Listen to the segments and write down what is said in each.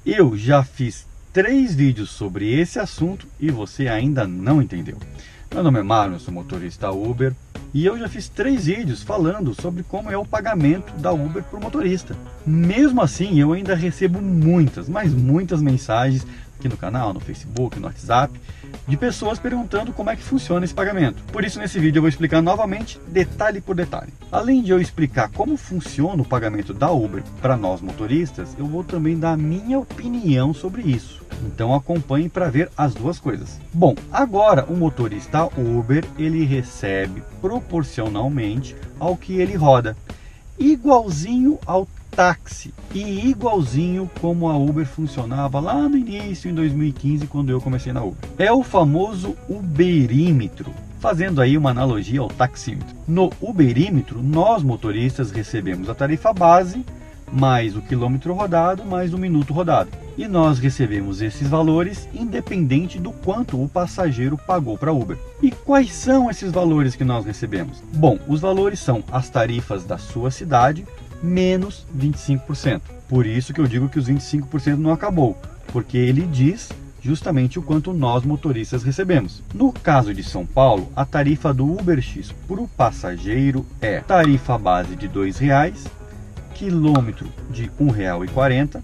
Eu já fiz 3 vídeos sobre esse assunto e você ainda não entendeu. Meu nome é Marlon, eu sou motorista Uber e eu já fiz 3 vídeos falando sobre como é o pagamento da Uber para o motorista. Mesmo assim, eu ainda recebo muitas, mas muitas mensagens aqui no canal, no Facebook, no WhatsApp, de pessoas perguntando como é que funciona esse pagamento. Por isso, nesse vídeo eu vou explicar novamente, detalhe por detalhe. Além de eu explicar como funciona o pagamento da Uber para nós motoristas, eu vou também dar a minha opinião sobre isso. Então acompanhe para ver as duas coisas. Bom, agora o motorista Uber, ele recebe proporcionalmente ao que ele roda, igualzinho ao táxi e igualzinho como a Uber funcionava lá no início, em 2015, quando eu comecei na Uber. É o famoso Uberímetro, fazendo aí uma analogia ao taxímetro. No Uberímetro, nós motoristas recebemos a tarifa base, mais o quilômetro rodado, mais o minuto rodado. E nós recebemos esses valores independente do quanto o passageiro pagou para a Uber. E quais são esses valores que nós recebemos? Bom, os valores são as tarifas da sua cidade, menos 25%. Por isso que eu digo que os 25% não acabou, porque ele diz justamente o quanto nós motoristas recebemos. No caso de São Paulo, a tarifa do UberX para o passageiro é tarifa base de R$ 2,00, quilômetro de R$ 1,40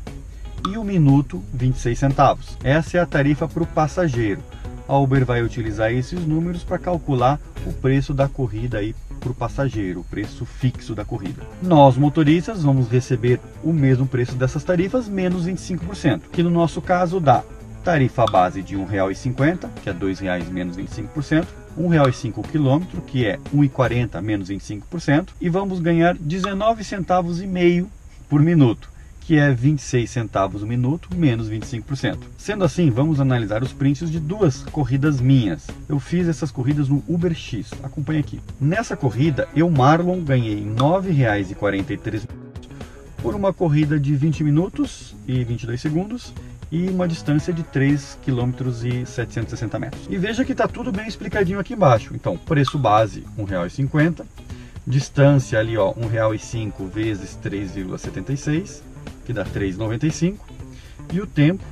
e o minuto 26 centavos. Essa é a tarifa para o passageiro. A Uber vai utilizar esses números para calcular o preço da corrida aí para o passageiro, o preço fixo da corrida. Nós motoristas vamos receber o mesmo preço dessas tarifas menos 25%, que no nosso caso dá tarifa base de R$ 1,50, que é R$ 2,00 menos 25%, R$ 1,05 o quilômetro, que é R$ 1,40 menos 25%, e vamos ganhar 19 centavos e meio por minuto, que é 26 centavos o minuto, menos 25%. Sendo assim, vamos analisar os prints de 2 corridas minhas. Eu fiz essas corridas no UberX, acompanhe aqui. Nessa corrida, eu, Marlon, ganhei R$ 9,43 por uma corrida de 20 minutos e 22 segundos e uma distância de 3 km e 760 metros. E veja que está tudo bem explicadinho aqui embaixo. Então, preço base R$ 1,50, distância ali, ó, R$ 1,05 vezes 3,76, que dá 3,95, e o tempo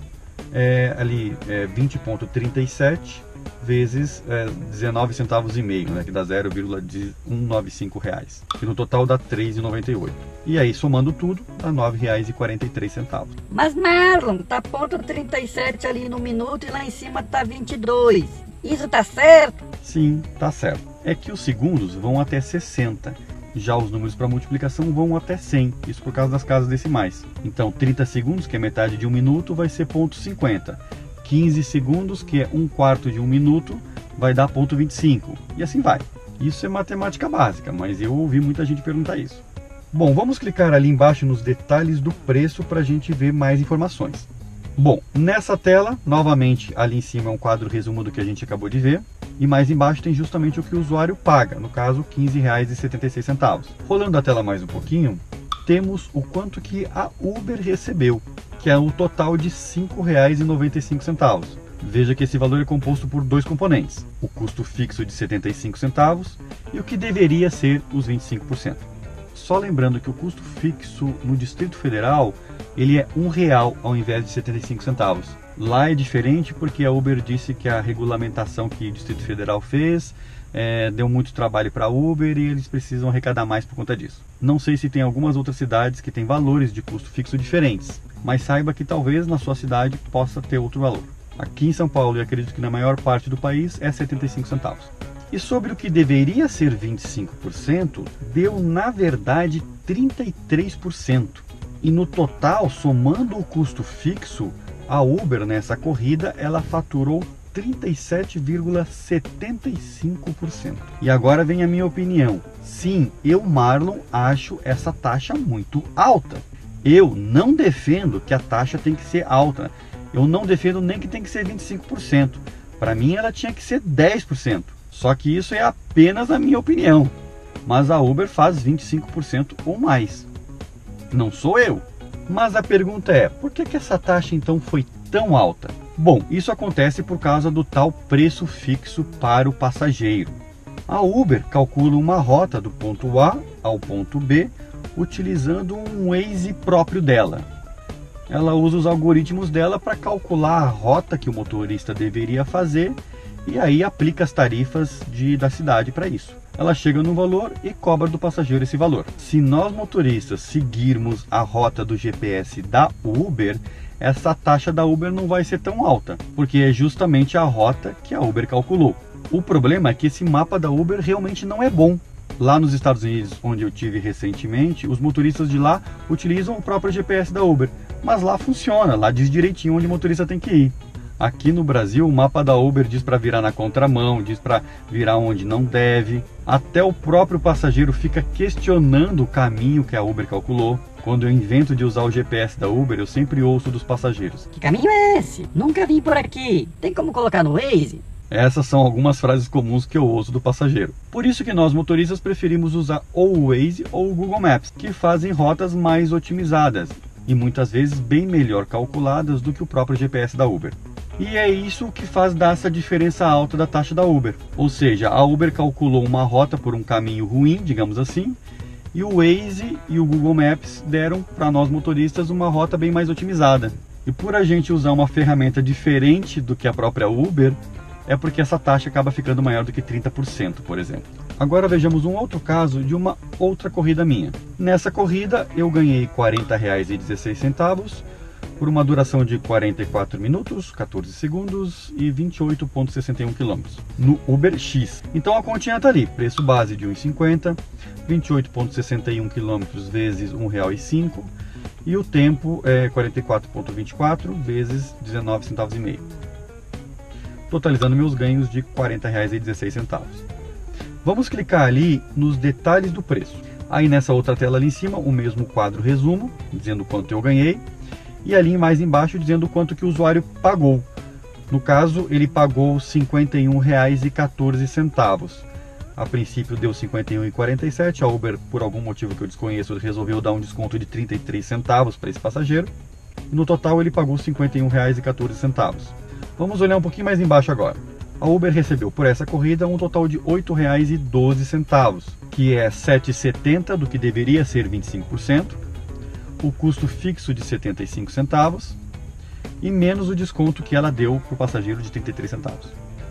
ali 20,37 vezes 19 centavos e meio, né, que dá 0,195 reais, que no total dá 3,98. E aí, somando tudo, dá R$ 9,43. Mas Marlon, tá ponto 37 ali no minuto e lá em cima tá 22. Isso tá certo? Sim, tá certo. É que os segundos vão até 60. Já os números para multiplicação vão até 100, isso por causa das casas decimais. Então 30 segundos, que é metade de 1 minuto, vai ser ponto 50. 15 segundos, que é 1/4 de 1 minuto, vai dar ponto 25. E assim vai. Isso é matemática básica, mas eu ouvi muita gente perguntar isso. Bom, vamos clicar ali embaixo nos detalhes do preço para a gente ver mais informações. Bom, nessa tela, novamente, ali em cima é um quadro resumo do que a gente acabou de ver. E mais embaixo tem justamente o que o usuário paga, no caso R$ 15,76. Rolando a tela mais um pouquinho, temos o quanto que a Uber recebeu, que é o total de R$ 5,95. Veja que esse valor é composto por 2 componentes, o custo fixo de 75 centavos e o que deveria ser os 25%. Só lembrando que o custo fixo no Distrito Federal, ele é R$ 1,00 ao invés de 75 centavos. Lá é diferente porque a Uber disse que a regulamentação que o Distrito Federal fez deu muito trabalho para a Uber e eles precisam arrecadar mais por conta disso. Não sei se tem algumas outras cidades que têm valores de custo fixo diferentes, mas saiba que talvez na sua cidade possa ter outro valor. Aqui em São Paulo, e acredito que na maior parte do país, é 75 centavos. E sobre o que deveria ser 25%, deu na verdade 33%. E no total, somando o custo fixo, a Uber nessa corrida, ela faturou 37,75%. E agora vem a minha opinião. Sim, eu, Marlon, acho essa taxa muito alta. Eu não defendo que a taxa tem que ser alta. Eu não defendo nem que tem que ser 25%. Para mim, ela tinha que ser 10%. Só que isso é apenas a minha opinião. Mas a Uber faz 25% ou mais. Não sou eu. Mas a pergunta é, por que essa taxa então foi tão alta? Bom, isso acontece por causa do tal preço fixo para o passageiro. A Uber calcula uma rota do ponto A ao ponto B utilizando um Waze próprio dela. Ela usa os algoritmos dela para calcular a rota que o motorista deveria fazer e aí aplica as tarifas da cidade para isso. Ela chega no valor e cobra do passageiro esse valor. Se nós motoristas seguirmos a rota do GPS da Uber, essa taxa da Uber não vai ser tão alta, porque é justamente a rota que a Uber calculou. O problema é que esse mapa da Uber realmente não é bom. Lá nos Estados Unidos, onde eu tive recentemente, os motoristas de lá utilizam o próprio GPS da Uber, mas lá funciona, lá diz direitinho onde o motorista tem que ir. Aqui no Brasil, o mapa da Uber diz para virar na contramão, diz para virar onde não deve. Até o próprio passageiro fica questionando o caminho que a Uber calculou. Quando eu invento de usar o GPS da Uber, eu sempre ouço dos passageiros: que caminho é esse? Nunca vim por aqui. Tem como colocar no Waze? Essas são algumas frases comuns que eu ouço do passageiro. Por isso que nós motoristas preferimos usar ou o Waze ou o Google Maps, que fazem rotas mais otimizadas e muitas vezes bem melhor calculadas do que o próprio GPS da Uber. E é isso que faz dar essa diferença alta da taxa da Uber. Ou seja, a Uber calculou uma rota por um caminho ruim, digamos assim, e o Waze e o Google Maps deram para nós motoristas uma rota bem mais otimizada. E por a gente usar uma ferramenta diferente do que a própria Uber, é porque essa taxa acaba ficando maior do que 30%, por exemplo. Agora vejamos um outro caso de uma outra corrida minha. Nessa corrida eu ganhei R$ 40,16 por uma duração de 44 minutos, 14 segundos e 28,61 km no Uber X. Então a continha está ali, preço base de R$ 1,50, 28,61 km vezes R$ 1,05 e o tempo é 44,24 vezes 19,5 centavos, totalizando meus ganhos de R$ 40,16. Vamos clicar ali nos detalhes do preço. Aí nessa outra tela ali em cima, o mesmo quadro resumo, dizendo quanto eu ganhei, e ali mais embaixo dizendo quanto que o usuário pagou. No caso, ele pagou R$ 51,14. A princípio deu R$ 51,47. A Uber, por algum motivo que eu desconheço, resolveu dar um desconto de 33 centavos para esse passageiro. E no total ele pagou R$ 51,14. Vamos olhar um pouquinho mais embaixo agora. A Uber recebeu por essa corrida um total de R$ 8,12, que é 7,70 do que deveria ser 25%, o custo fixo de 75 centavos e menos o desconto que ela deu para o passageiro de 33 centavos,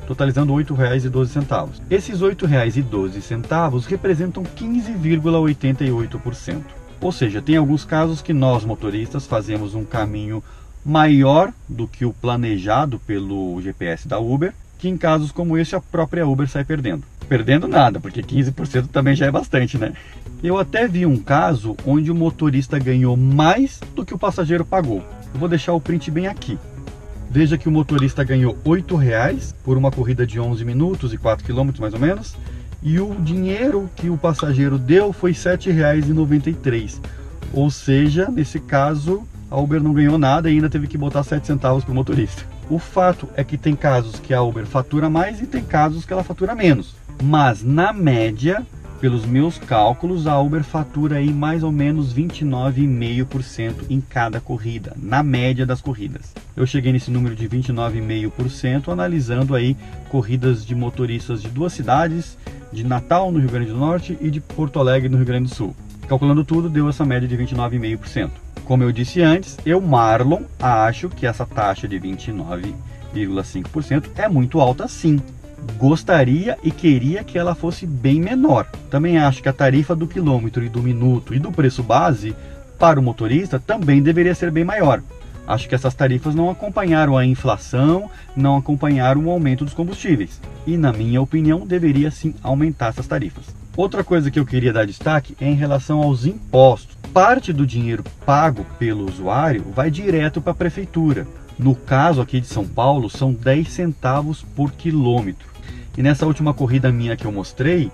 totalizando R$ 8,12. Esses R$ 8,12 representam 15,88%. Ou seja, tem alguns casos que nós motoristas fazemos um caminho maior do que o planejado pelo GPS da Uber, que em casos como esse a própria Uber sai perdendo. Perdendo nada, porque 15% também já é bastante, né? Eu até vi um caso onde o motorista ganhou mais do que o passageiro pagou. Eu vou deixar o print bem aqui. Veja que o motorista ganhou R$ 8,00 por uma corrida de 11 minutos e 4 km mais ou menos, e o dinheiro que o passageiro deu foi R$ 7,93. Ou seja, nesse caso, a Uber não ganhou nada e ainda teve que botar 7 centavos para o motorista. O fato é que tem casos que a Uber fatura mais e tem casos que ela fatura menos. Mas na média, pelos meus cálculos, a Uber fatura aí mais ou menos 29,5% em cada corrida, na média das corridas. Eu cheguei nesse número de 29,5% analisando aí corridas de motoristas de duas cidades, de Natal no Rio Grande do Norte e de Porto Alegre no Rio Grande do Sul. Calculando tudo, deu essa média de 29,5%. Como eu disse antes, eu, Marlon, acho que essa taxa de 29,5% é muito alta sim. Gostaria e queria que ela fosse bem menor. Também acho que a tarifa do quilômetro e do minuto e do preço base para o motorista também deveria ser bem maior. Acho que essas tarifas não acompanharam a inflação, não acompanharam o aumento dos combustíveis. E na minha opinião, deveria sim aumentar essas tarifas. Outra coisa que eu queria dar destaque é em relação aos impostos. Parte do dinheiro pago pelo usuário vai direto para a prefeitura. No caso aqui de São Paulo, são 10 centavos por quilômetro. E nessa última corrida minha que eu mostrei,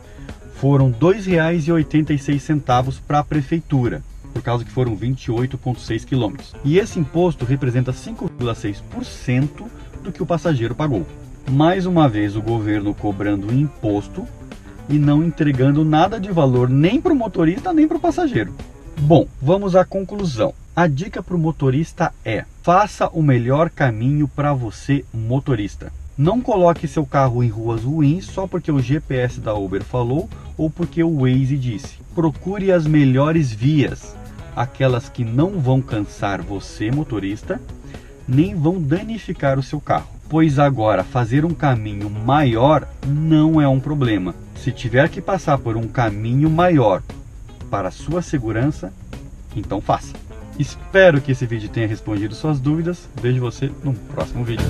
foram R$ 2,86 para a prefeitura, por causa que foram 28,6 quilômetros. E esse imposto representa 5,6% do que o passageiro pagou. Mais uma vez o governo cobrando imposto e não entregando nada de valor nem para o motorista nem para o passageiro. Bom, vamos à conclusão. A dica para o motorista é: faça o melhor caminho para você, motorista. Não coloque seu carro em ruas ruins só porque o GPS da Uber falou ou porque o Waze disse. Procure as melhores vias. aquelas que não vão cansar você, motorista, nem vão danificar o seu carro. Pois agora fazer um caminho maior não é um problema. Se tiver que passar por um caminho maior para a sua segurança, então faça. Espero que esse vídeo tenha respondido suas dúvidas. Vejo você no próximo vídeo.